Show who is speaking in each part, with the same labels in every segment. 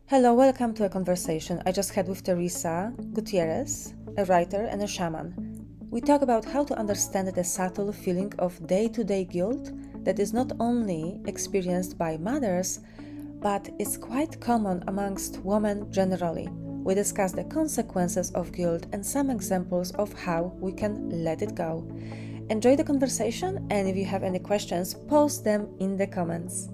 Speaker 1: Hello, welcome to a conversation I just had with Theresa Gutierrez, a writer and a shaman. We talk about how to understand the subtle feeling of day-to-day guilt that is not only experienced by mothers, but is quite common amongst women generally. We discuss the consequences of guilt and some examples of how we can let it go. Enjoy the conversation, and if you have any questions, post them in the comments.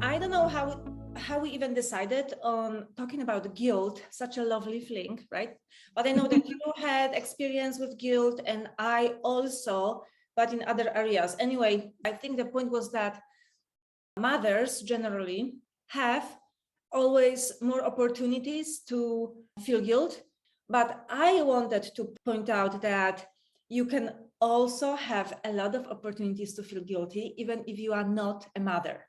Speaker 1: I don't know how we even decided on talking about guilt, such a lovely feeling, right? But I know that you had experience with guilt, and I also, but in other areas. Anyway, I think the point was that mothers generally have always more opportunities to feel guilt. But I wanted to point out that you can also have a lot of opportunities to feel guilty, even if you are not a mother.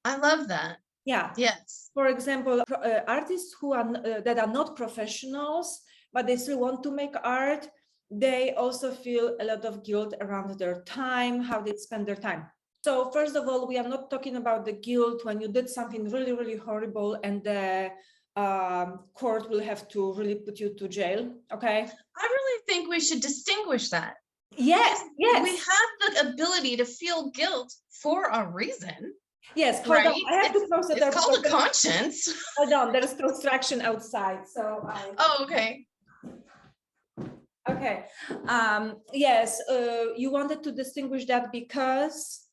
Speaker 2: I love that.
Speaker 1: Yeah.
Speaker 2: Yes.
Speaker 1: For example, artists who are that are not professionals, but they still want to make art, they also feel a lot of guilt around their time, how they spend their time. So first of all, we are not talking about the guilt when you did something really, really horrible and the court will have to really put you to jail. Okay.
Speaker 2: I really think we should distinguish that.
Speaker 1: Yes. Yes.
Speaker 2: We have the ability to feel guilt for a reason.
Speaker 1: Yes, hold on. I have to close it.
Speaker 2: It's called a conscience.
Speaker 1: Hold on, there is construction outside, so
Speaker 2: Oh, okay.
Speaker 1: Okay. Yes, you wanted to distinguish that because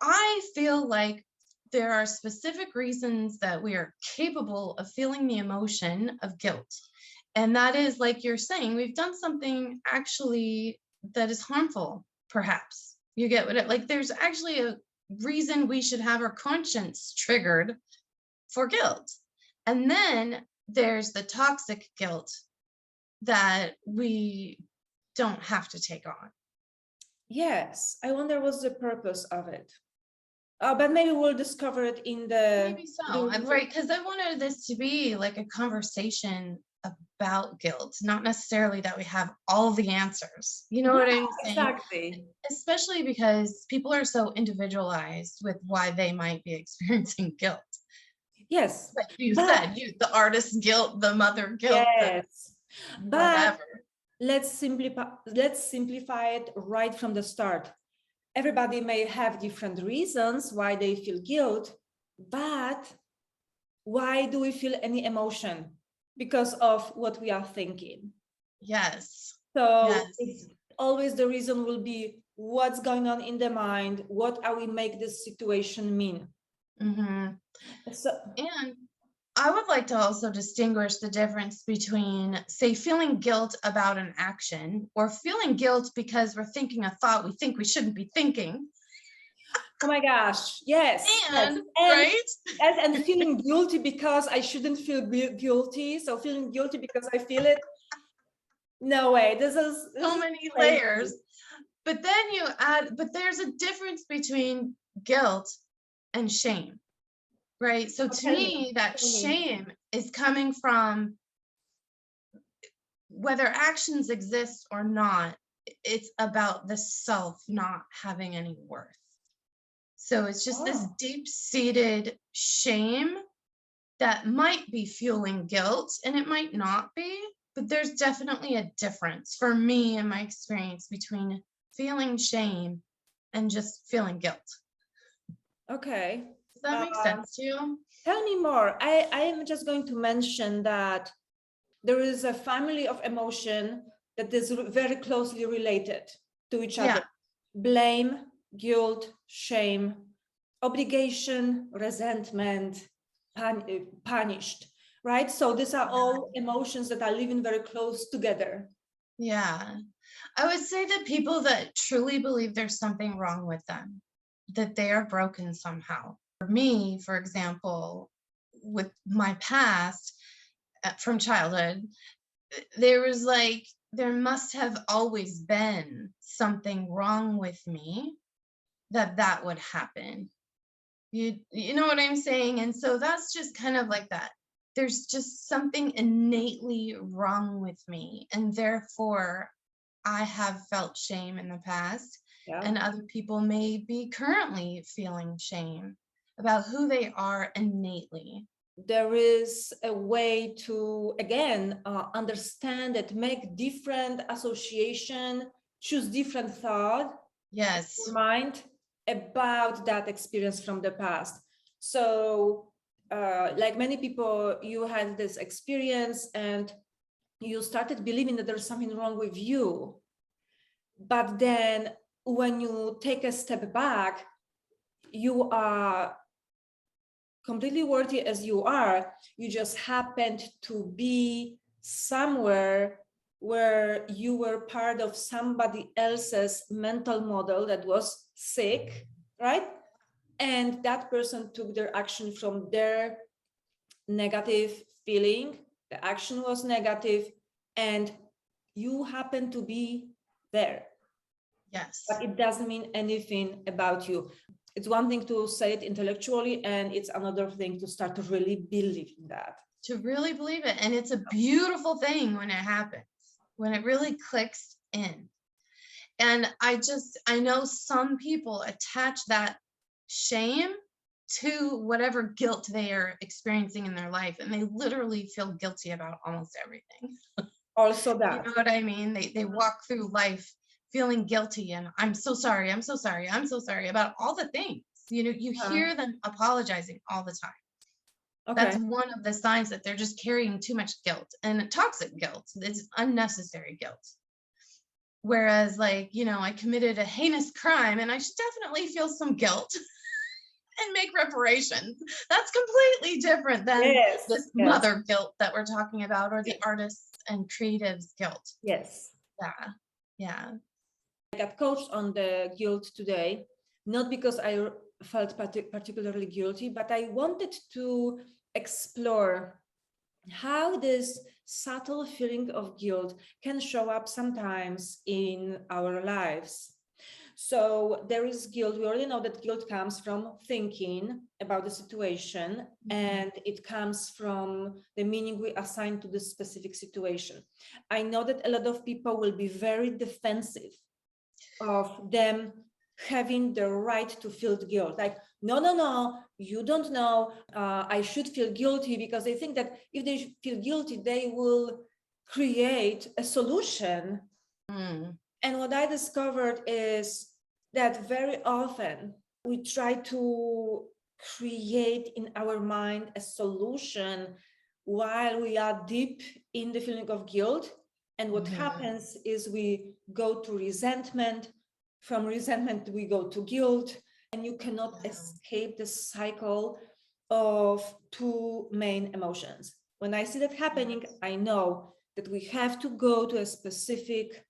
Speaker 2: I feel like there are specific reasons that we are capable of feeling the emotion of guilt. And that is, like you're saying, we've done something actually that is harmful, perhaps. You get what it like, there's actually a reason we should have our conscience triggered for guilt. And then there's the toxic guilt that we don't have to take on.
Speaker 1: Yes, I wonder what's the purpose of it. But maybe we'll discover it in the.
Speaker 2: Maybe so. I'm right, because I wanted this to be like a conversation about guilt, not necessarily that we have all the answers. You know what I'm saying?
Speaker 1: Exactly.
Speaker 2: Especially because people are so individualized with why they might be experiencing guilt.
Speaker 1: Yes.
Speaker 2: Like you said, the artist's guilt, the mother guilt.
Speaker 1: Yes. But
Speaker 2: whatever.
Speaker 1: Let's simplify it right from the start. Everybody may have different reasons why they feel guilt, but why do we feel any emotion? Because of what we are thinking.
Speaker 2: Yes.
Speaker 1: So
Speaker 2: yes.
Speaker 1: It's always the reason will be what's going on in the mind, what are we make this situation mean?
Speaker 2: Mm-hmm.
Speaker 1: So,
Speaker 2: and I would like to also distinguish the difference between, say, feeling guilt about an action or feeling guilt because we're thinking a thought we think we shouldn't be thinking.
Speaker 1: Oh my gosh, yes.
Speaker 2: And right?
Speaker 1: And feeling guilty because I shouldn't feel guilty. So feeling guilty because I feel it. No way. This is
Speaker 2: so many layers. But then you add, but there's a difference between guilt and shame. Right. So to me, that shame is coming from whether actions exist or not. It's about the self not having any worth. So it's just this deep-seated shame that might be fueling guilt, and it might not be, but there's definitely a difference for me in my experience between feeling shame and just feeling guilt.
Speaker 1: Okay.
Speaker 2: Does that make sense to you?
Speaker 1: Tell me more. I am just going to mention that there is a family of emotion that is very closely related to each other. Blame, guilt, shame, obligation, resentment, punished, right? So these are all emotions that are living very close together.
Speaker 2: Yeah. I would say that people that truly believe there's something wrong with them, that they are broken somehow. For me, for example, with my past from childhood, there must have always been something wrong with me that would happen. You know what I'm saying? And so that's just kind of like that. There's just something innately wrong with me, and therefore I have felt shame in the past, and other people may be currently feeling shame about who they are innately.
Speaker 1: There is a way to, again, understand it, make different association, choose different thought,
Speaker 2: Yes.
Speaker 1: mind about that experience from the past. So, like many people, you had this experience and you started believing that there's something wrong with you. But then when you take a step back, you are completely worthy as you are. You just happened to be somewhere where you were part of somebody else's mental model that was sick, right? And that person took their action from their negative feeling. The action was negative, and you happen to be there.
Speaker 2: Yes.
Speaker 1: But it doesn't mean anything about you. It's one thing to say it intellectually, and it's another thing to start to really believe in that.
Speaker 2: To really believe it. And it's a beautiful thing when it happens, when it really clicks in. And I know some people attach that shame to whatever guilt they are experiencing in their life. And they literally feel guilty about almost everything.
Speaker 1: Also that.
Speaker 2: You know what I mean? They walk through life feeling guilty and I'm so sorry, I'm so sorry, I'm so sorry about all the things. You know, you hear them apologizing all the time.
Speaker 1: Okay.
Speaker 2: That's one of the signs that they're just carrying too much guilt, and toxic guilt. It's unnecessary guilt. Whereas, like, you know, I committed a heinous crime and I should definitely feel some guilt and make reparations. That's completely different than this mother guilt that we're talking about, or the artists and creatives guilt.
Speaker 1: Yes.
Speaker 2: Yeah. Yeah.
Speaker 1: I got coached on the guilt today, not because I felt particularly guilty, but I wanted to explore how this subtle feeling of guilt can show up sometimes in our lives. So there is guilt. We already know that guilt comes from thinking about the situation, and it comes from the meaning we assign to the specific situation. I know that a lot of people will be very defensive of them having the right to feel guilt. Like, no, you don't know. I should feel guilty, because they think that if they feel guilty, they will create a solution. And what I discovered is that very often we try to create in our mind a solution while we are deep in the feeling of guilt. And what happens is we go to resentment. From resentment, we go to guilt, and you cannot escape the cycle of two main emotions. When I see that happening, I know that we have to go to a specific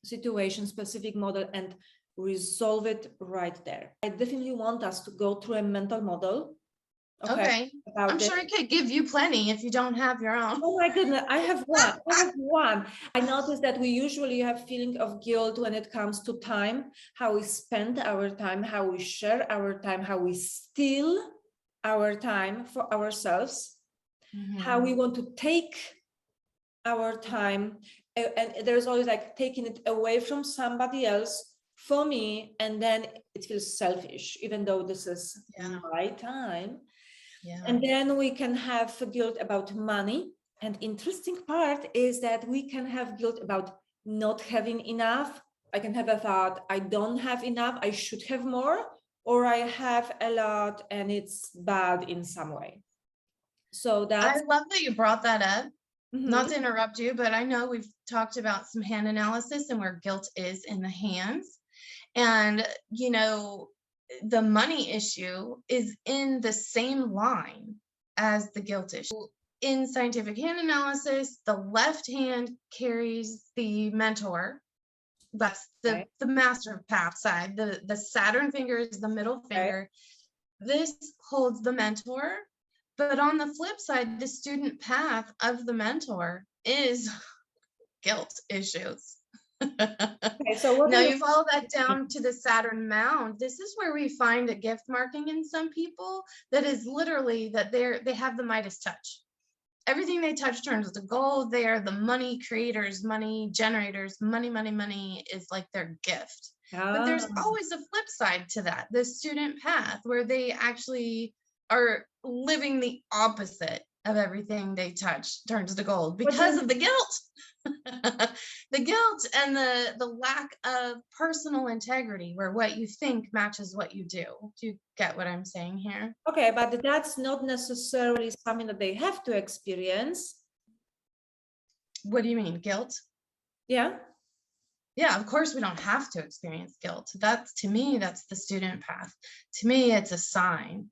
Speaker 1: situation, specific model, and resolve it right there. I definitely want us to go through a mental model.
Speaker 2: Okay. I'm sure I could give you plenty if you don't have your own.
Speaker 1: Oh my goodness, I have one. I noticed that we usually have feeling of guilt when it comes to time, how we spend our time, how we share our time, how we steal our time for ourselves, how we want to take our time. And there's always like taking it away from somebody else for me, and then it feels selfish, even though this is my time. And then we can have guilt about money. And interesting part is that we can have guilt about not having enough. I can have a thought, I don't have enough, I should have more, or I have a lot and it's bad in some way. So that's...
Speaker 2: I love that you brought that up. Not to interrupt you, but I know we've talked about some hand analysis and where guilt is in the hands. And, you know, the money issue is in the same line as the guilt issue. In scientific hand analysis, the left hand carries the mentor. That's the master path side. The Saturn finger is the middle finger. This holds the mentor. But on the flip side, the student path of the mentor is guilt issues.
Speaker 1: So
Speaker 2: now you follow that down to the Saturn mound. This is where we find a gift marking in some people that is literally that they have the Midas touch. Everything they touch turns to gold. They are the money creators, money generators. Money is like their gift. But there's
Speaker 1: Ah,
Speaker 2: always a flip side to that, the student path, where they actually are living the opposite of everything they touch turns to gold
Speaker 1: but
Speaker 2: because
Speaker 1: then,
Speaker 2: of the guilt. The guilt and the lack of personal integrity, where what you think matches what you do. Do you get what I'm saying here?
Speaker 1: okay, but that's not necessarily something that they have to experience.
Speaker 2: What do you mean, guilt?
Speaker 1: Yeah.
Speaker 2: Yeah, of course we don't have to experience guilt. That's, to me, that's the student path. To me, it's a sign.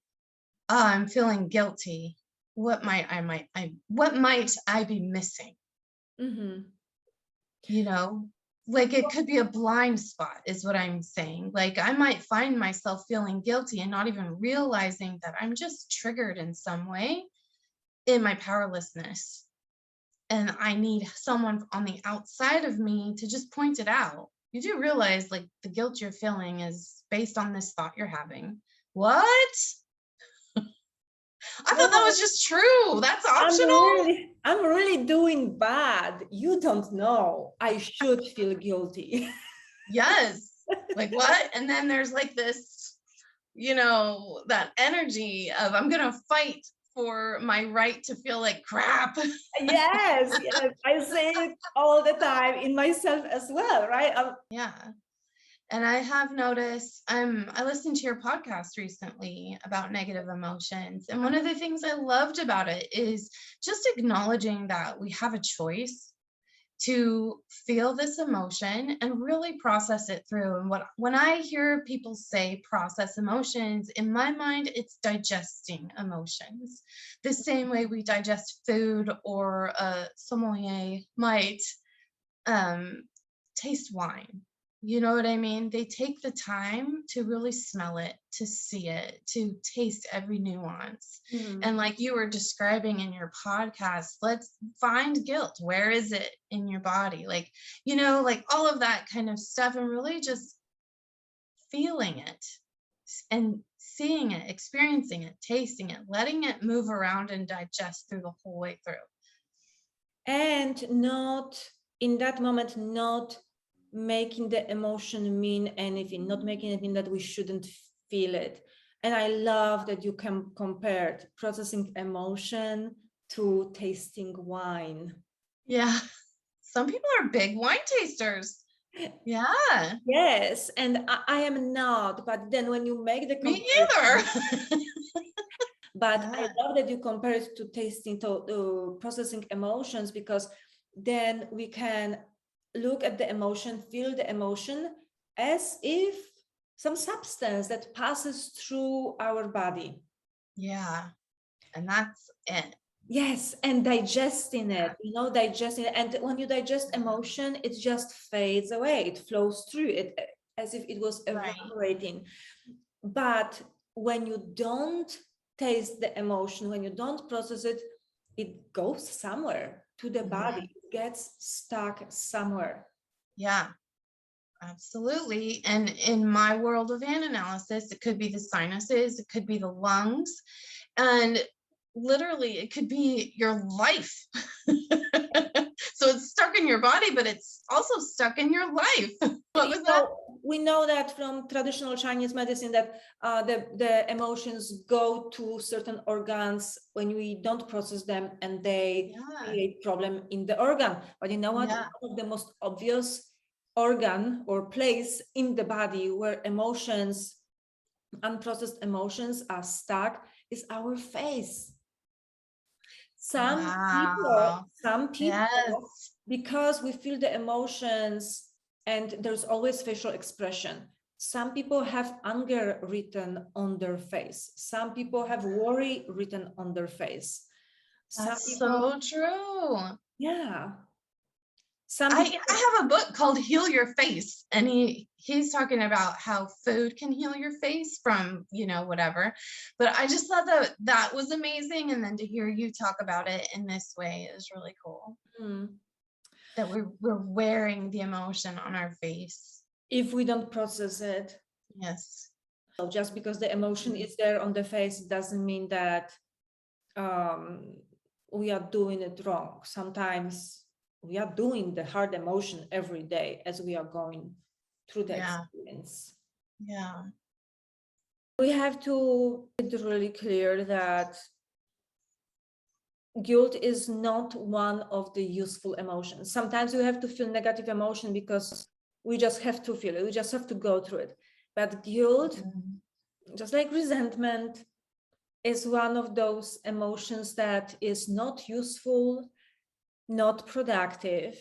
Speaker 2: Oh, I'm feeling guilty. What might I be missing?
Speaker 1: Mm-hmm.
Speaker 2: You know, like it could be a blind spot, is what I'm saying. Like I might find myself feeling guilty and not even realizing that I'm just triggered in some way in my powerlessness. And I need someone on the outside of me to just point it out. You do realize like the guilt you're feeling is based on this thought you're having. What? I thought that was just true. That's optional.
Speaker 1: I'm really doing bad. You don't know. I should feel guilty.
Speaker 2: Yes. Like what? And then there's like this, that energy of I'm going to fight for my right to feel like crap.
Speaker 1: Yes, yes. I say it all the time in myself as well, right?
Speaker 2: Yeah. And I have noticed, I listened to your podcast recently about negative emotions. And one of the things I loved about it is just acknowledging that we have a choice to feel this emotion and really process it through. And when I hear people say process emotions, in my mind, it's digesting emotions. The same way we digest food, or a sommelier might taste wine. You know what I mean? They take the time to really smell it, to see it, to taste every nuance.
Speaker 1: Mhm.
Speaker 2: And like you were describing in your podcast, let's find guilt. Where is it in your body? Like, like all of that kind of stuff, and really just feeling it and seeing it, experiencing it, tasting it, letting it move around and digest through the whole way through.
Speaker 1: And not in that moment, not making the emotion mean anything, not making it mean that we shouldn't feel it. And I love that you can compare processing emotion to tasting wine.
Speaker 2: Yeah. Some people are big wine tasters. Yeah.
Speaker 1: Yes, and I am not, but then when you make the
Speaker 2: Me
Speaker 1: comparison,
Speaker 2: either.
Speaker 1: but I
Speaker 2: Yeah.
Speaker 1: love that you compare it to tasting, to processing emotions, because then we can look at the emotion, feel the emotion as if some substance that passes through our body.
Speaker 2: Yeah. And that's it.
Speaker 1: Yes, and digesting it, digesting it. And when you digest emotion, it just fades away. It flows through it as if it was
Speaker 2: Right.
Speaker 1: evaporating. But when you don't taste the emotion, when you don't process it, it goes somewhere to the body. It gets stuck somewhere.
Speaker 2: Yeah. Absolutely. And in my world of analysis, it could be the sinuses, it could be the lungs, and literally it could be your life. So it's stuck in your body, but it's also stuck in your life. What was that?
Speaker 1: We know that from traditional Chinese medicine that the emotions go to certain organs when we don't process them, and they create problem in the organ. But you know what?
Speaker 2: Yeah.
Speaker 1: One of the most obvious organ or place in the body where emotions, unprocessed emotions, are stuck is our face. Some
Speaker 2: Wow.
Speaker 1: people,
Speaker 2: Yes.
Speaker 1: because we feel the emotions and there's always facial expression. Some people have anger written on their face. Some people have worry written on their face.
Speaker 2: That's so true.
Speaker 1: Yeah.
Speaker 2: I have a book called Heal Your Face, and he's talking about how food can heal your face from, whatever. But I just thought that was amazing. And then to hear you talk about it in this way is really cool. That we're wearing the emotion on our face.
Speaker 1: If we don't process it.
Speaker 2: Yes.
Speaker 1: So just because the emotion is there on the face doesn't mean that we are doing it wrong. Sometimes we are doing the hard emotion every day as we are going through the
Speaker 2: Yeah.
Speaker 1: experience.
Speaker 2: Yeah.
Speaker 1: We have to make it really clear that guilt is not one of the useful emotions. Sometimes we have to feel negative emotion because we just have to feel it. We just have to go through it. But guilt, just like resentment, is one of those emotions that is not useful, not productive,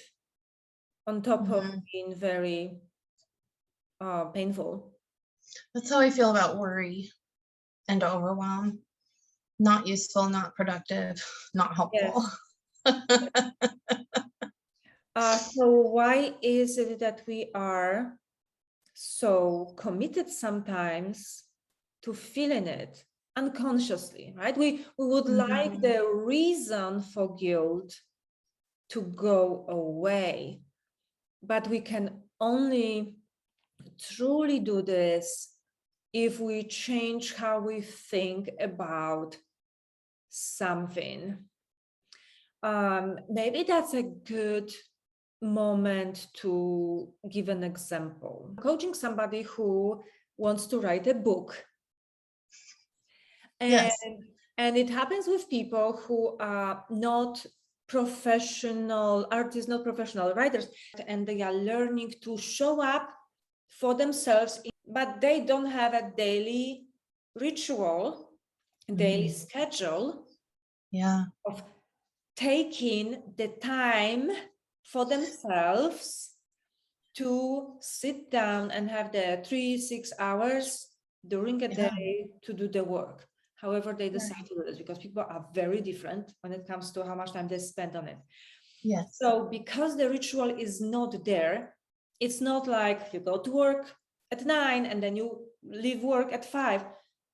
Speaker 1: on top of being very painful.
Speaker 2: That's how I feel about worry and overwhelm. Not useful, not productive, not helpful.
Speaker 1: Yes. So why is it that we are so committed sometimes to feeling it unconsciously, right? We would like the reason for guilt to go away, but we can only truly do this if we change how we think about something. Maybe that's a good moment to give an example. Coaching somebody who wants to write a book.
Speaker 2: Yes.
Speaker 1: And it happens with people who are not professional artists, not professional writers, and they are learning to show up for themselves, but they don't have a daily ritual, daily schedule of taking the time for themselves to sit down and have the 3-6 hours during a day to do the work. However, they decide to do this, because people are very different when it comes to how much time they spend on it.
Speaker 2: Yes.
Speaker 1: So because the ritual is not there, it's not like you go to work at 9 and then you leave work at 5.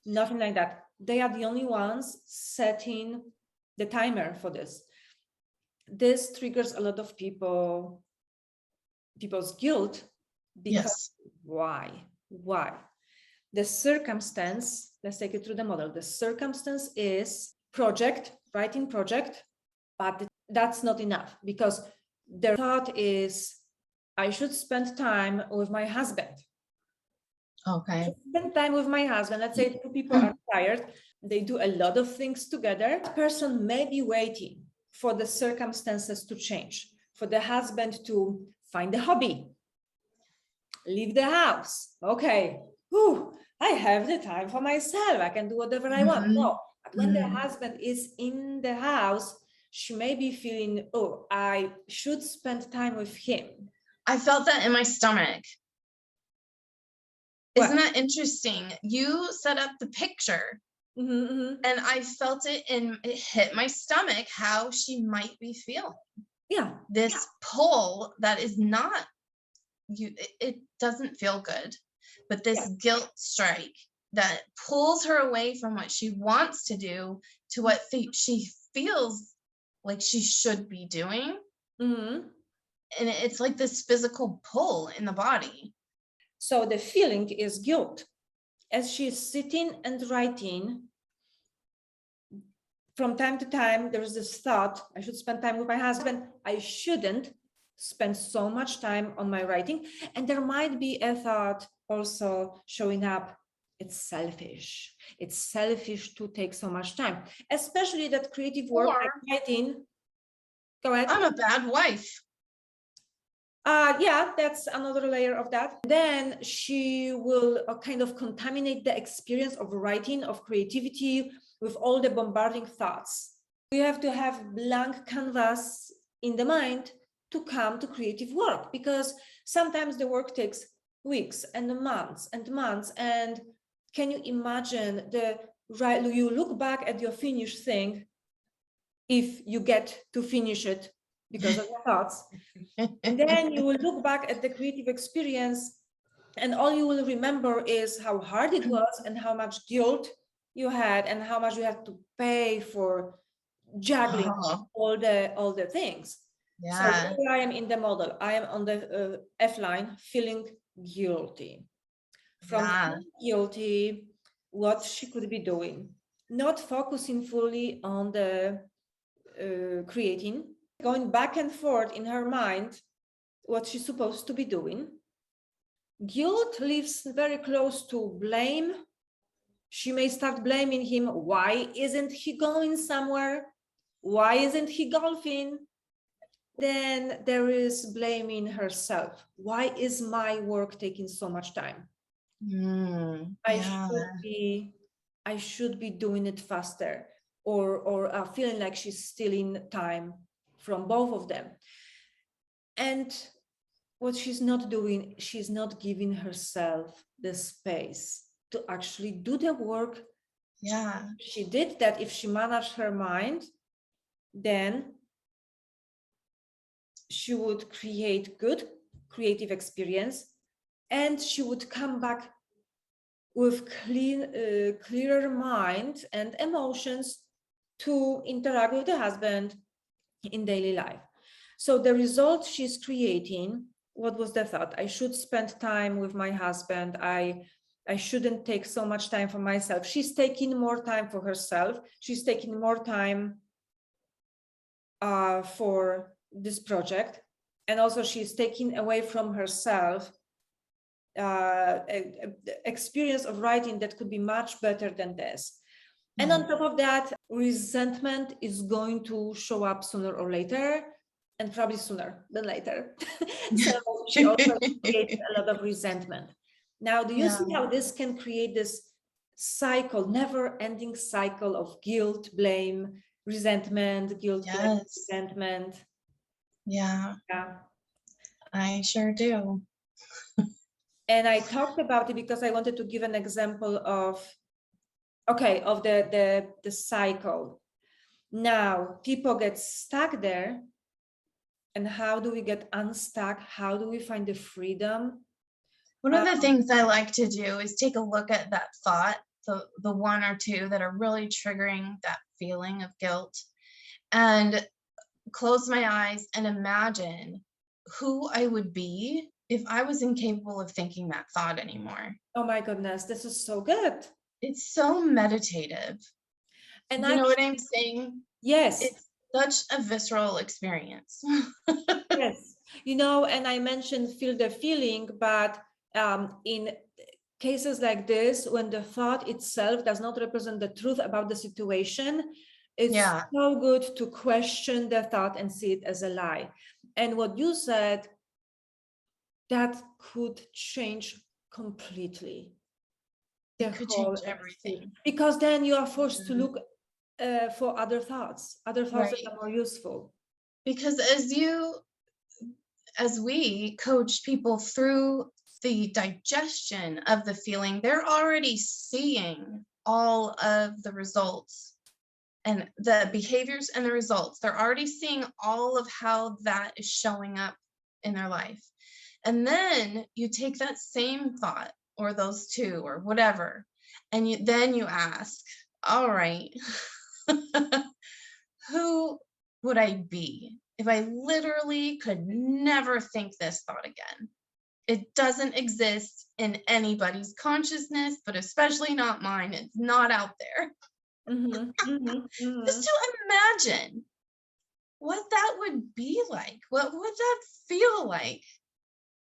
Speaker 1: Nothing like that. They are the only ones setting the timer for this. This triggers a lot of people's guilt, because why? The circumstance, let's take it through the model. The circumstance is writing project, but that's not enough, because their thought is, I should spend time with my husband.
Speaker 2: Okay.
Speaker 1: Spend time with my husband. Let's say two people are tired. They do a lot of things together. That person may be waiting for the circumstances to change, for the husband to find a hobby, leave the house. Okay, I have the time for myself. I can do whatever I want. No, but when the husband is in the house, she may be feeling, oh, I should spend time with him.
Speaker 2: I felt that in my stomach. What? Isn't that interesting? You set up the picture. And I felt it it hit my stomach, how she might be feeling.
Speaker 1: Yeah.
Speaker 2: This pull that is not, it doesn't feel good, but this guilt strike that pulls her away from what she wants to do to what she feels like she should be doing. And it's like this physical pull in the body.
Speaker 1: So the feeling is guilt. As she's sitting and writing, from time to time, there's this thought, I should spend time with my husband. I shouldn't spend so much time on my writing. And there might be a thought also showing up, it's selfish. It's selfish to take so much time, especially that creative work like writing. Go ahead.
Speaker 2: I'm a bad wife.
Speaker 1: Yeah, that's another layer of that. Then she will kind of contaminate the experience of writing, of creativity, with all the bombarding thoughts. You have to have blank canvas in the mind to come to creative work, because sometimes the work takes weeks and months and months. And can you imagine you look back at your finished thing, if you get to finish it because of your thoughts, and then you will look back at the creative experience, and all you will remember is how hard it was and how much guilt you had and how much you had to pay for juggling all the things. So here I am in the model. I am on the F line, feeling guilty. From feeling guilty, what she could be doing, not focusing fully on the creating, going back and forth in her mind what she's supposed to be doing, Guilt lives very close to blame. She may start blaming him. Why isn't he going somewhere? Why isn't he golfing? Then there is blaming herself. Why is my work taking so much time?
Speaker 2: Yeah.
Speaker 1: I should be doing it faster, or feeling like she's stealing time from both of them. And what she's not doing, she's not giving herself the space to actually do the work.
Speaker 2: Yeah.
Speaker 1: She did that. If she managed her mind, then she would create good creative experience, and she would come back with clearer mind and emotions to interact with the husband in daily life. So the result she's creating, what was the thought? I should spend time with my husband. I shouldn't take so much time for myself. She's taking more time for herself. She's taking more time for this project. And also she's taking away from herself experience of writing that could be much better than this. And on top of that, resentment is going to show up sooner or later, and probably sooner than later. So she also creates a lot of resentment. Now, do you see how this can create this cycle, never-ending cycle of guilt, blame, resentment, guilt, blame, resentment?
Speaker 2: Yeah,
Speaker 1: Yeah.
Speaker 2: I sure do.
Speaker 1: And I talked about it because I wanted to give an example of the cycle. Now people get stuck there, and how do we get unstuck? How do we find the freedom?
Speaker 2: One of the things I like to do is take a look at that thought, the one or two that are really triggering that feeling of guilt, and close my eyes and imagine who I would be if I was incapable of thinking that thought anymore.
Speaker 1: Oh my goodness, this is so good.
Speaker 2: It's so meditative. And you know what I'm saying?
Speaker 1: Yes.
Speaker 2: It's such a visceral experience.
Speaker 1: Yes. You know, and I mentioned feel the feeling, but in cases like this, when the thought itself does not represent the truth about the situation, it's so good to question the thought and see it as a lie. And what you said, that could change completely.
Speaker 2: It could change everything.
Speaker 1: Because then you are forced to look for other thoughts that are more useful.
Speaker 2: Because as we coach people through the digestion of the feeling, they're already seeing all of the results and the behaviors and the results. They're already seeing all of how that is showing up in their life. And then you take that same thought or those two or whatever, and then you ask, all right, who would I be if I literally could never think this thought again? It doesn't exist in anybody's consciousness, but especially not mine. It's not out there. Just to imagine what that would be like. What would that feel like?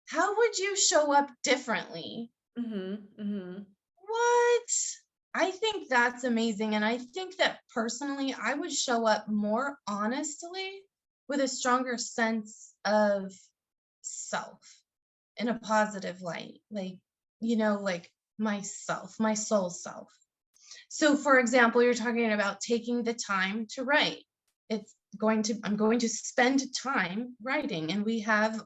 Speaker 2: How would you show up differently? What? I think that's amazing. And I think that personally, I would show up more honestly with a stronger sense of self in a positive light. Like, you know, like myself, my soul self. So for example, you're talking about taking the time to write. I'm going to spend time writing, and we have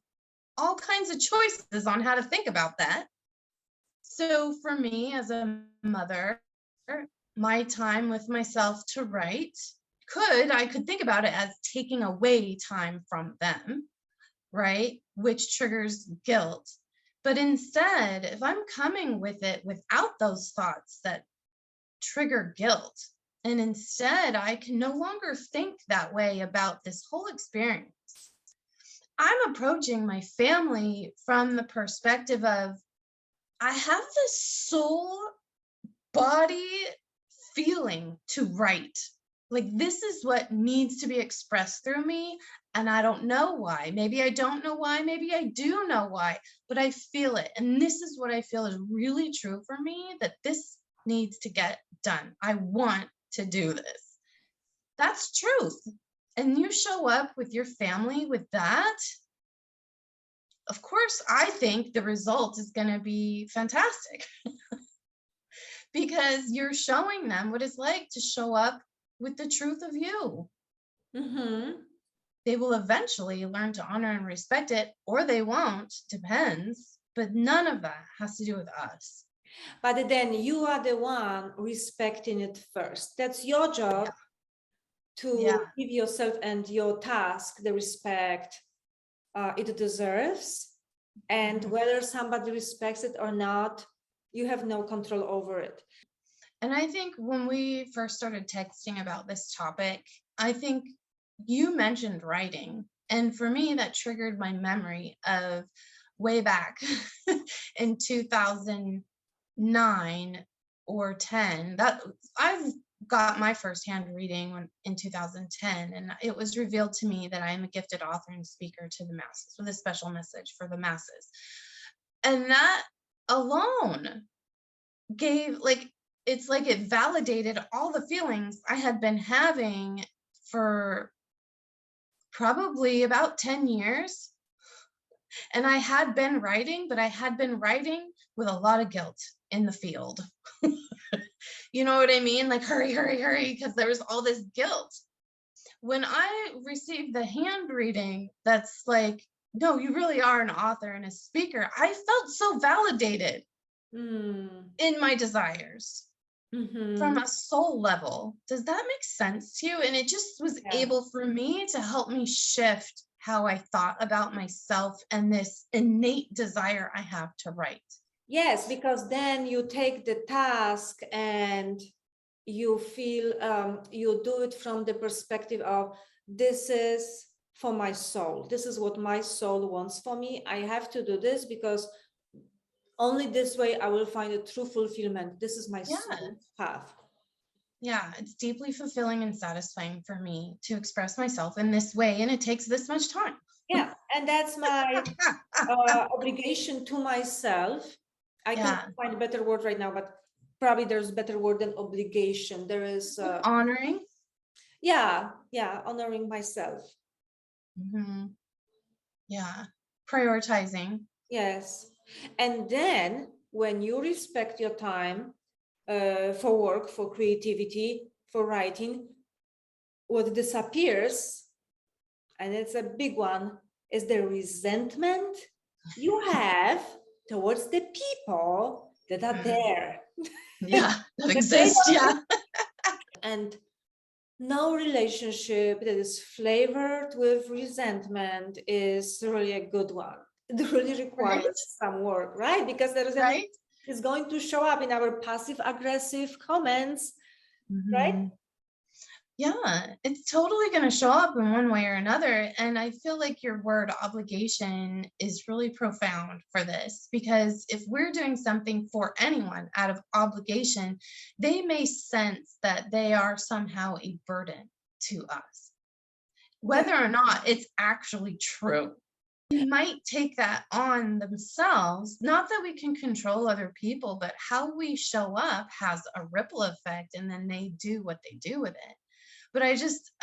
Speaker 2: all kinds of choices on how to think about that. So for me as a mother, my time with myself to write, I could think about it as taking away time from them, right? Which triggers guilt. But instead, if I'm coming with it without those thoughts that trigger guilt, and instead I can no longer think that way about this whole experience, I'm approaching my family from the perspective of, I have this soul body feeling to write. Like, this is what needs to be expressed through me, and I don't know why. Maybe I don't know why, maybe I do know why, but I feel it. And this is what I feel is really true for me, that this needs to get done. I want to do this. That's truth. And you show up with your family with that, of course, I think the result is going to be fantastic because you're showing them what it's like to show up with the truth of you.
Speaker 1: Mm-hmm.
Speaker 2: They will eventually learn to honor and respect it, or they won't, depends. But none of that has to do with us.
Speaker 1: But then you are the one respecting it first. That's your job to give yourself and your task the respect it deserves. And whether somebody respects it or not, you have no control over it.
Speaker 2: And I think when we first started texting about this topic, I think you mentioned writing. And for me, that triggered my memory of way back in 2009 or 10. That I've got my firsthand reading in 2010, and it was revealed to me that I am a gifted author and speaker to the masses with a special message for the masses. And that alone gave, like, it's like it validated all the feelings I had been having for probably about 10 years. And I had been writing, but I had been writing with a lot of guilt in the field. You know what I mean? Like, hurry, hurry, hurry, because there was all this guilt. When I received the hand reading, that's like, no, you really are an author and a speaker, I felt so validated in my desires. From a soul level. Does that make sense to you? And it just was able for me to help me shift how I thought about myself and this innate desire I have to write.
Speaker 1: Yes, because then you take the task and you feel you do it from the perspective of, this is for my soul. This is what my soul wants for me. I have to do this because only this way I will find a true fulfillment. This is my soul path.
Speaker 2: Yeah, it's deeply fulfilling and satisfying for me to express myself in this way, and it takes this much time.
Speaker 1: Yeah, and that's my obligation to myself. I can't find a better word right now, but probably there's a better word than obligation. There is
Speaker 2: honoring.
Speaker 1: Yeah, honoring myself.
Speaker 2: Yeah, prioritizing.
Speaker 1: Yes. And then when you respect your time for work, for creativity, for writing, what disappears, and it's a big one, is the resentment you have towards the people that are there.
Speaker 2: Yeah, that exists. Yeah.
Speaker 1: And no relationship that is flavored with resentment is really a good one. It really requires some work, right? Because the resentment is going to show up in our passive-aggressive comments, right?
Speaker 2: Yeah, it's totally going to show up in one way or another. And I feel like your word obligation is really profound for this, because if we're doing something for anyone out of obligation, they may sense that they are somehow a burden to us, whether or not it's actually true. They might take that on themselves. Not that we can control other people, but how we show up has a ripple effect, and then they do what they do with it. But I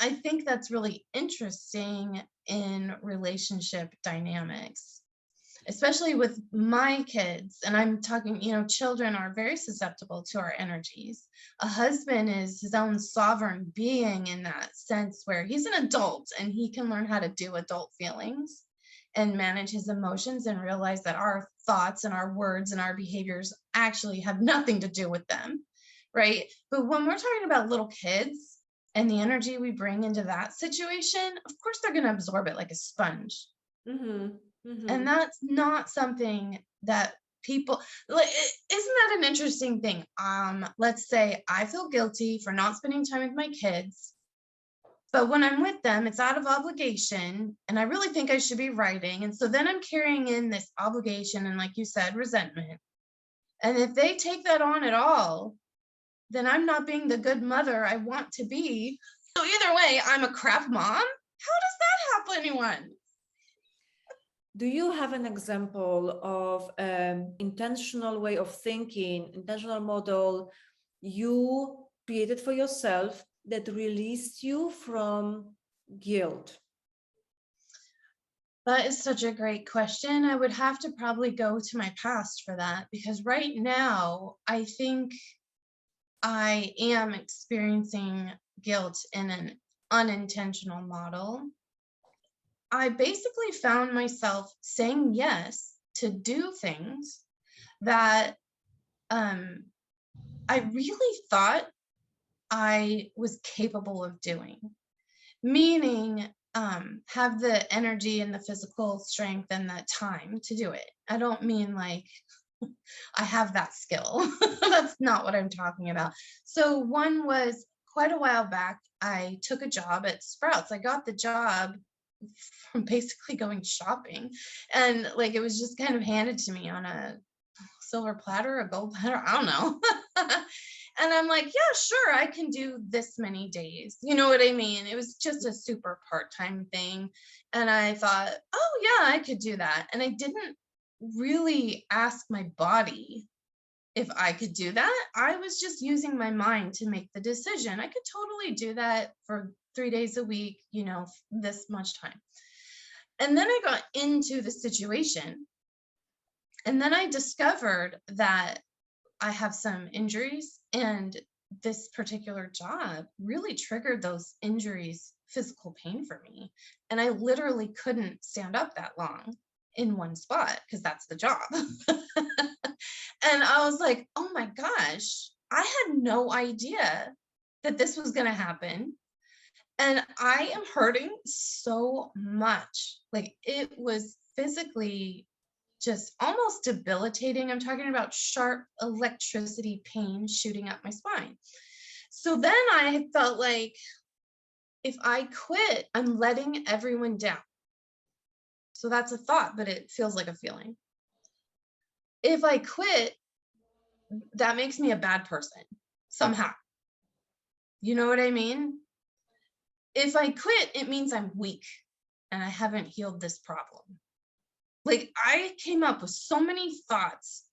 Speaker 2: think that's really interesting in relationship dynamics, especially with my kids. And I'm talking, children are very susceptible to our energies. A husband is his own sovereign being in that sense, where he's an adult and he can learn how to do adult feelings and manage his emotions and realize that our thoughts and our words and our behaviors actually have nothing to do with them, right? But when we're talking about little kids, and the energy we bring into that situation, of course, they're going to absorb it like a sponge. And that's not something that people, like, isn't that an interesting thing? Let's say I feel guilty for not spending time with my kids, but when I'm with them, it's out of obligation, and I really think I should be writing. And so then I'm carrying in this obligation and, like you said, resentment. And if they take that on at all, then I'm not being the good mother I want to be. So either way, I'm a crap mom. How does that tell anyone.
Speaker 1: Do you have an example of intentional way of thinking, intentional model you created for yourself that released you from guilt?
Speaker 2: That is such a great question. I would have to probably go to my past for that, because right now I think I am experiencing guilt in an unintentional model. I basically found myself saying yes to do things that I really thought I was capable of doing, meaning have the energy and the physical strength and the time to do it. I don't mean like I have that skill. That's not what I'm talking about. So one was quite a while back, I took a job at Sprouts. I got the job from basically going shopping, and like it was just kind of handed to me on a silver platter, a gold platter, I don't know. And I'm like, yeah, sure, I can do this many days. You know what I mean? It was just a super part-time thing. And I thought, oh yeah, I could do that. And I didn't really ask my body if I could do that. I was just using my mind to make the decision. I could totally do that for 3 days a week, you know, this much time. And then I got into the situation. And then I discovered that I have some injuries, and this particular job really triggered those injuries, physical pain for me. And I literally couldn't stand up that long in one spot because that's the job. And I was like, oh my gosh, I had no idea that this was going to happen. And I am hurting so much. Like it was physically just almost debilitating. I'm talking about sharp electricity pain shooting up my spine. So then I felt like if I quit, I'm letting everyone down. So that's a thought, but it feels like a feeling. If I quit, that makes me a bad person somehow. You know what I mean? If I quit, it means I'm weak and I haven't healed this problem. Like I came up with so many thoughts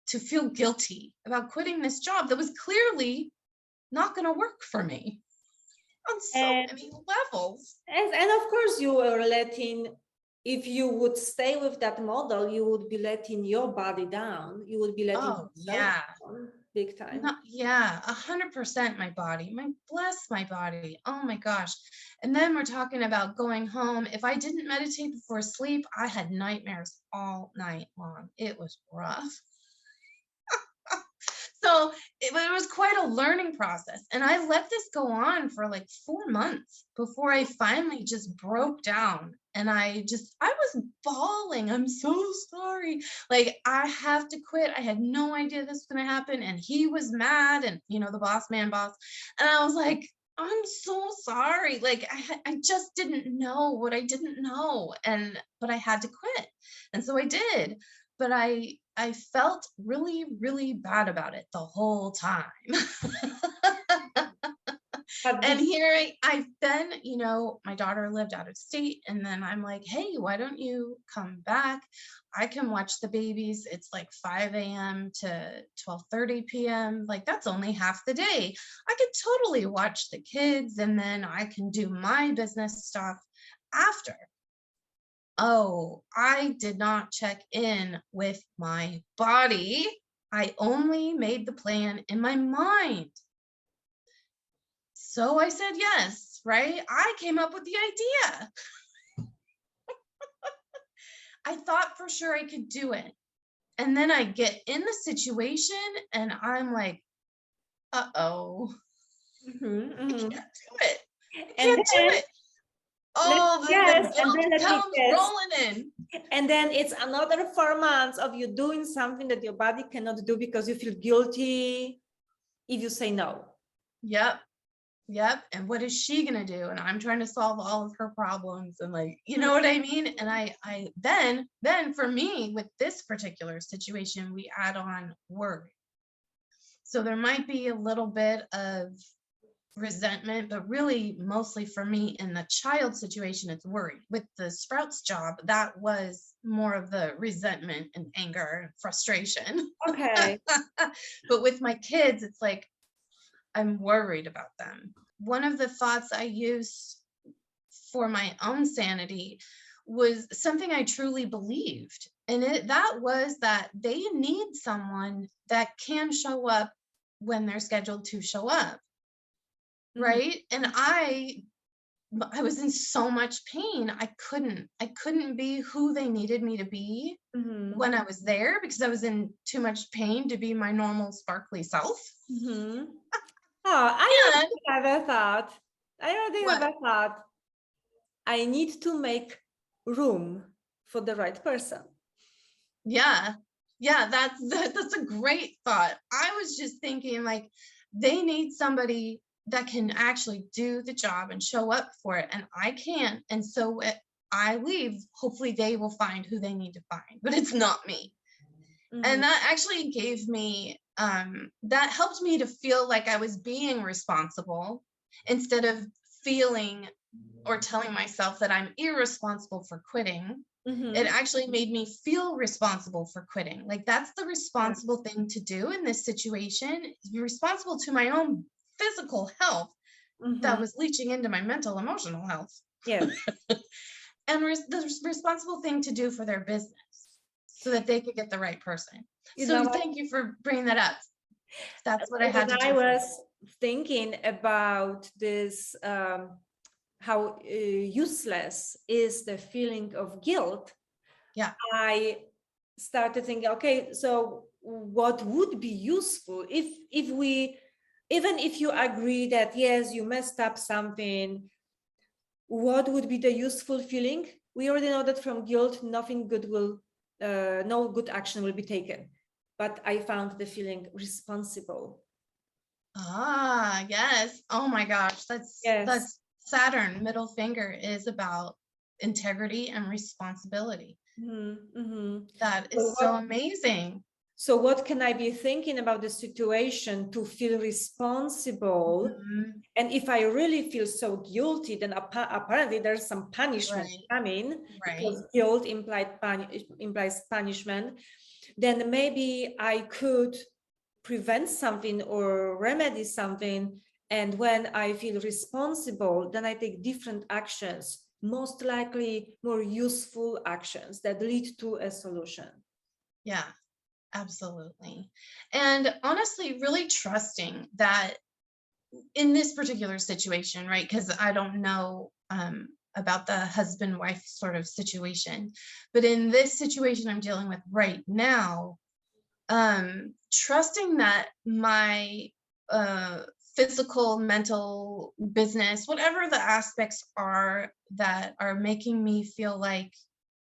Speaker 2: to feel guilty about quitting this job that was clearly not going to work for me on so many levels.
Speaker 1: And of course you were letting, if you would stay with that model, you would be letting your body down. You would be letting
Speaker 2: yeah,
Speaker 1: down big time.
Speaker 2: Yeah, 100% my body. Bless my body. Oh my gosh. And then we're talking about going home. If I didn't meditate before sleep, I had nightmares all night long. It was rough. So it was quite a learning process. And I let this go on for like 4 months before I finally just broke down. And I was bawling. I'm so sorry. Like, I have to quit. I had no idea this was going to happen. And he was mad, and, you know, the boss. And I was like, I'm so sorry. Like, I just didn't know what I didn't know. But I had to quit. And so I did. But I felt really, really bad about it the whole time. And here I've been, you know, my daughter lived out of state, and then I'm like, hey, why don't you come back? I can watch the babies. It's like 5 a.m. to 12:30 p.m. Like that's only half the day. I could totally watch the kids, and then I can do my business stuff after. Oh, I did not check in with my body. I only made the plan in my mind. So I said yes, right? I came up with the idea. I thought for sure I could do it. And then I get in the situation and I'm like, uh-oh. I can't do it. I can't do it. Oh, the guilt comes rolling in.
Speaker 1: And then it's another 4 months of you doing something that your body cannot do because you feel guilty if you say no.
Speaker 2: Yep. And what is she gonna do? And I'm trying to solve all of her problems, and like, you know what I mean? And I then for me with this particular situation, we add on worry. So there might be a little bit of resentment, but really mostly for me in the child situation, it's worry. With the Sprouts job, that was more of the resentment and anger and frustration.
Speaker 1: Okay.
Speaker 2: But with my kids, it's like I'm worried about them. One of the thoughts I use for my own sanity was something I truly believed. And that was that they need someone that can show up when they're scheduled to show up.
Speaker 1: Mhm.
Speaker 2: Right. And I was in so much pain. I couldn't be who they needed me to be
Speaker 1: Mhm.
Speaker 2: when I was there because I was in too much pain to be my normal sparkly self.
Speaker 1: Mhm. Oh,
Speaker 2: And
Speaker 1: I already have
Speaker 2: what?
Speaker 1: a thought. I need to make room for the right person.
Speaker 2: Yeah. Yeah, that's a great thought. I was just thinking like they need somebody that can actually do the job and show up for it, and I can't. And so I leave, hopefully they will find who they need to find, but it's not me.
Speaker 1: Mhm.
Speaker 2: And that actually gave me that helped me to feel like I was being responsible instead of feeling or telling myself that I'm irresponsible for quitting. It
Speaker 1: Mhm.
Speaker 2: actually made me feel responsible for quitting. Like that's the
Speaker 1: Yeah.
Speaker 2: responsible thing to do in this situation. You're responsible to my own physical health that
Speaker 1: Mhm.
Speaker 2: was leaching into my mental emotional health,
Speaker 1: Yes.
Speaker 2: and the responsible thing to do for their business so that they could get the right person.
Speaker 1: You know
Speaker 2: So
Speaker 1: what?
Speaker 2: thank you for bringing that up. That's what I had to
Speaker 1: When I
Speaker 2: do for
Speaker 1: was
Speaker 2: me.
Speaker 1: thinking about this, how useless is the feeling of guilt,
Speaker 2: Yeah.
Speaker 1: I started thinking, okay, so what would be useful if we, even if you agree that yes, you messed up something, what would be the useful feeling? We already know that from guilt, nothing good will, no good action will be taken. But I found the feeling responsible.
Speaker 2: Ah, yes. Oh my gosh.
Speaker 1: Yes.
Speaker 2: That's Saturn. Middle finger is about integrity and responsibility.
Speaker 1: Mm-hmm.
Speaker 2: That
Speaker 1: So
Speaker 2: is so amazing.
Speaker 1: what can I be thinking about the situation to feel responsible?
Speaker 2: Mhm.
Speaker 1: And if I really feel so guilty, then apparently there's some punishment
Speaker 2: Right.
Speaker 1: coming,
Speaker 2: Right.
Speaker 1: because guilt implies punishment. Then maybe I could prevent something or remedy something. And when I feel responsible, then I take different actions, most likely more useful actions that lead to a solution.
Speaker 2: Yeah, absolutely. And honestly, really trusting that in this particular situation, right? Because I don't know about the husband wife sort of situation, but in this situation I'm dealing with right now, trusting that my uh, physical, mental, business, whatever the aspects are that are making me feel like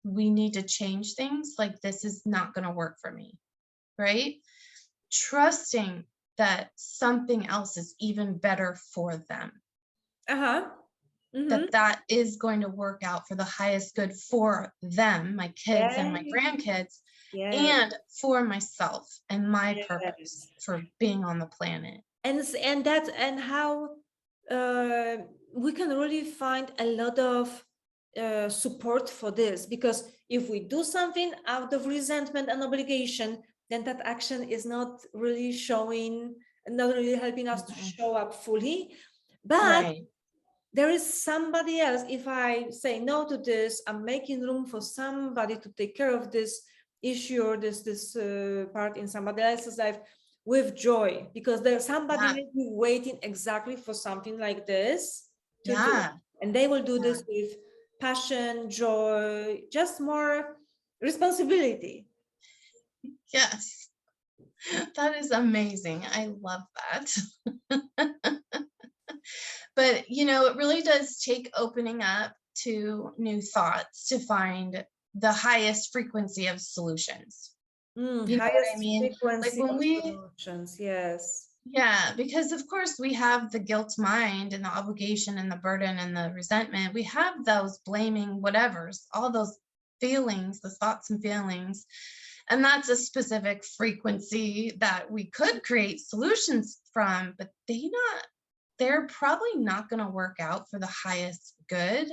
Speaker 2: we need to change things, like this is not going to work for me, right? Trusting that something else is even better for them,
Speaker 1: Uh-huh. Mm-hmm.
Speaker 2: that is going to work out for the highest good for them, my kids and
Speaker 1: Yeah.
Speaker 2: my grandkids,
Speaker 1: Yes.
Speaker 2: and for myself and my purpose
Speaker 1: Yes.
Speaker 2: for being on the planet.
Speaker 1: And that, and how uh, we can really find a lot of support for this, because if we do something out of resentment and obligation, then that action is not really showing, not really helping us to
Speaker 2: Mhm.
Speaker 1: show up fully. But
Speaker 2: Right.
Speaker 1: there is somebody else. If I say no to this, I'm making room for somebody to take care of this issue or this part in somebody else's life with joy, because there's somebody
Speaker 2: Yeah.
Speaker 1: maybe waiting exactly for something like this to do,
Speaker 2: Yeah.
Speaker 1: and they will do
Speaker 2: Yeah.
Speaker 1: this with passion, joy, just more responsibility.
Speaker 2: Yes. That is amazing. I love that. But, it really does take opening up to new thoughts to find the highest frequency of solutions. You know what I
Speaker 1: Highest
Speaker 2: mean? Like
Speaker 1: frequency
Speaker 2: when
Speaker 1: of
Speaker 2: we,
Speaker 1: solutions, yes.
Speaker 2: yeah, because of course we have the guilt mind and the obligation and the burden and the resentment. We have those blaming whatevers, all those feelings, the thoughts and feelings. And that's a specific frequency that we could create solutions from, but they not they're probably not going to work out for the highest good,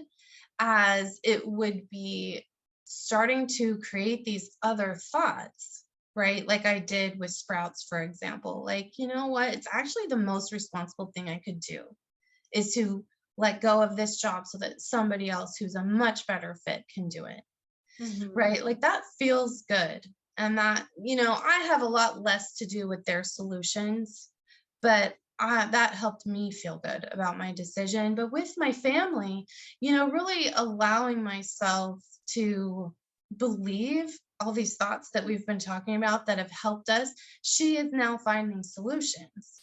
Speaker 2: as it would be starting to create these other thoughts, right? Like I did with sprouts, for example. Like, you know what? It's actually the most responsible thing I could do is to let go of this job so that somebody else who's a much better fit can do it,
Speaker 1: Mm-hmm.
Speaker 2: right? Like that feels good. And that, I have a lot less to do with their solutions, but that helped me feel good about my decision. But with my family, really allowing myself to believe all these thoughts that we've been talking about that have helped us, she is now finding solutions.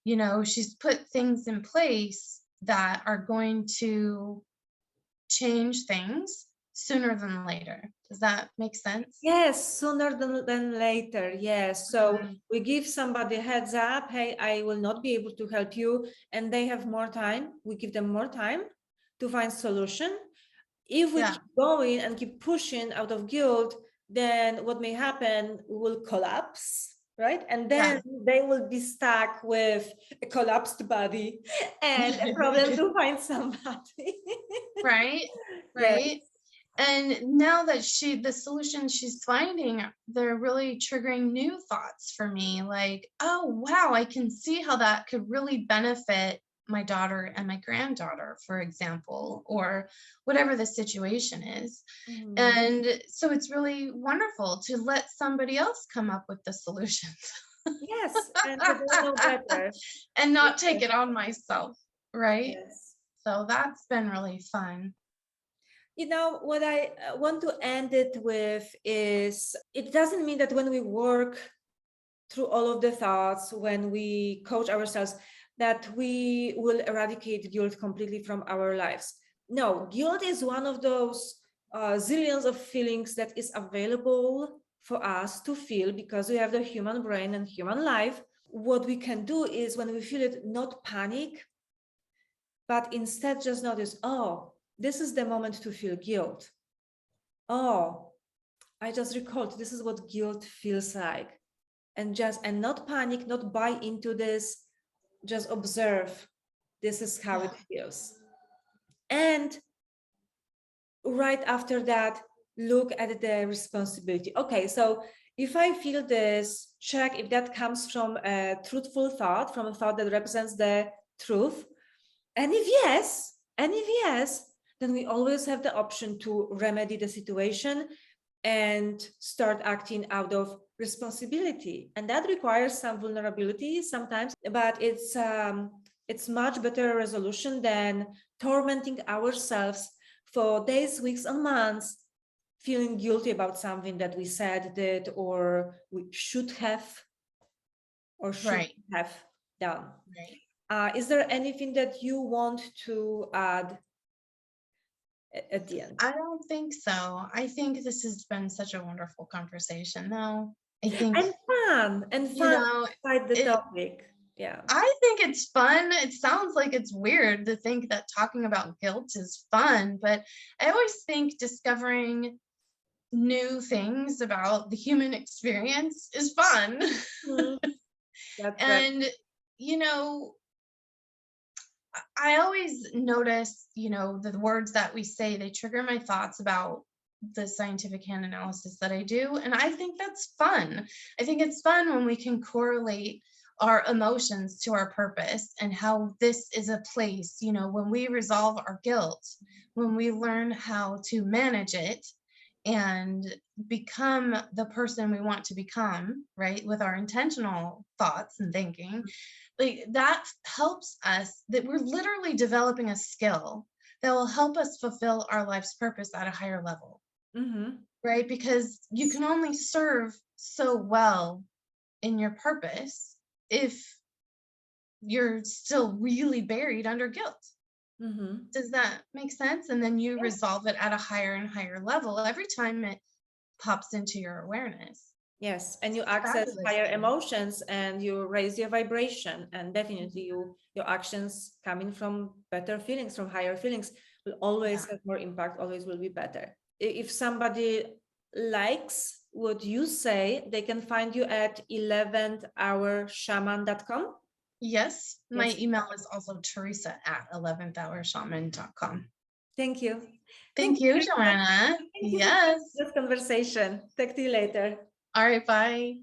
Speaker 2: She's put things in place that are going to change things sooner than later. Does that make sense?
Speaker 1: Yes, sooner than later. Yes. So
Speaker 2: Mhm.
Speaker 1: we give somebody a heads up, hey, I will not be able to help you, and they have more time. We give them more time to find solution. If we
Speaker 2: Yeah.
Speaker 1: keep going and keep pushing out of guilt, then what may happen, we will collapse, right? And
Speaker 2: Yeah.
Speaker 1: then they will be stuck with a collapsed body and a problem to find somebody.
Speaker 2: Right.
Speaker 1: Yes.
Speaker 2: Right. And now that the solution she's finding, they're really triggering new thoughts for me. Like, oh, wow, I can see how that could really benefit my daughter and my granddaughter, for example, or whatever the situation is.
Speaker 1: Mhm.
Speaker 2: And so it's really wonderful to let somebody else come up with the solutions
Speaker 1: Yes, and they know better.
Speaker 2: and not take
Speaker 1: Yes.
Speaker 2: it on myself. Right.
Speaker 1: Yes.
Speaker 2: So that's been really fun.
Speaker 1: What I want to end it with is it doesn't mean that when we work through all of the thoughts, when we coach ourselves, that we will eradicate guilt completely from our lives. No, guilt is one of those zillions of feelings that is available for us to feel because we have the human brain and human life. What we can do is when we feel it, not panic, but instead just notice, oh, this is the moment to feel guilt. Oh, I just recalled this is what guilt feels like. And not panic, not buy into this, just observe this is how
Speaker 2: Yeah.
Speaker 1: it feels. And right after that, look at the responsibility. Okay, so if I feel this, check if that comes from a truthful thought, from a thought that represents the truth. And if yes, then we always have the option to remedy the situation and start acting out of responsibility. And that requires some vulnerability sometimes, but it's much better resolution than tormenting ourselves for days, weeks, and months, feeling guilty about something that we said, did, or we should have or should
Speaker 2: Right.
Speaker 1: have done.
Speaker 2: Right.
Speaker 1: Is there anything that you want to add at the end?
Speaker 2: I don't think so. I think this has been such a wonderful conversation, though. I think,
Speaker 1: And
Speaker 2: you
Speaker 1: fun
Speaker 2: know,
Speaker 1: inside the
Speaker 2: it,
Speaker 1: topic. Yeah.
Speaker 2: I think it's fun. It sounds like it's weird to think that talking about guilt is fun, but I always think discovering new things about the human experience is fun.
Speaker 1: Mhm. That's right.
Speaker 2: And, you know, I always notice, the words that we say, they trigger my thoughts about the scientific hand analysis that I do. And I think that's fun. I think it's fun when we can correlate our emotions to our purpose and how this is a place, when we resolve our guilt, when we learn how to manage it and become the person we want to become, right, with our intentional thoughts and thinking, like that helps us, that we're literally developing a skill that will help us fulfill our life's purpose at a higher level,
Speaker 1: Mm-hmm.
Speaker 2: right? Because you can only serve so well in your purpose if you're still really buried under guilt.
Speaker 1: Mm-hmm.
Speaker 2: Does that make sense? And then you
Speaker 1: Yes.
Speaker 2: resolve it at a higher and higher level every time it pops into your awareness.
Speaker 1: Yes. And
Speaker 2: It's
Speaker 1: you
Speaker 2: a
Speaker 1: access
Speaker 2: fabulous
Speaker 1: higher
Speaker 2: thing.
Speaker 1: emotions and you raise your vibration. And definitely your actions coming from better feelings, from higher feelings, will always
Speaker 2: Yeah.
Speaker 1: have more impact, always will be better. If somebody likes what you say, they can find you at 11thhourshaman.com.
Speaker 2: Yes, my
Speaker 1: Yes.
Speaker 2: email is also Teresa@11thhourshaman.com.
Speaker 1: Thank you.
Speaker 2: Thank
Speaker 1: You
Speaker 2: you,
Speaker 1: very much.
Speaker 2: Joanna.
Speaker 1: Thank you for
Speaker 2: Yes.
Speaker 1: this conversation. Talk to you later.
Speaker 2: All right, bye.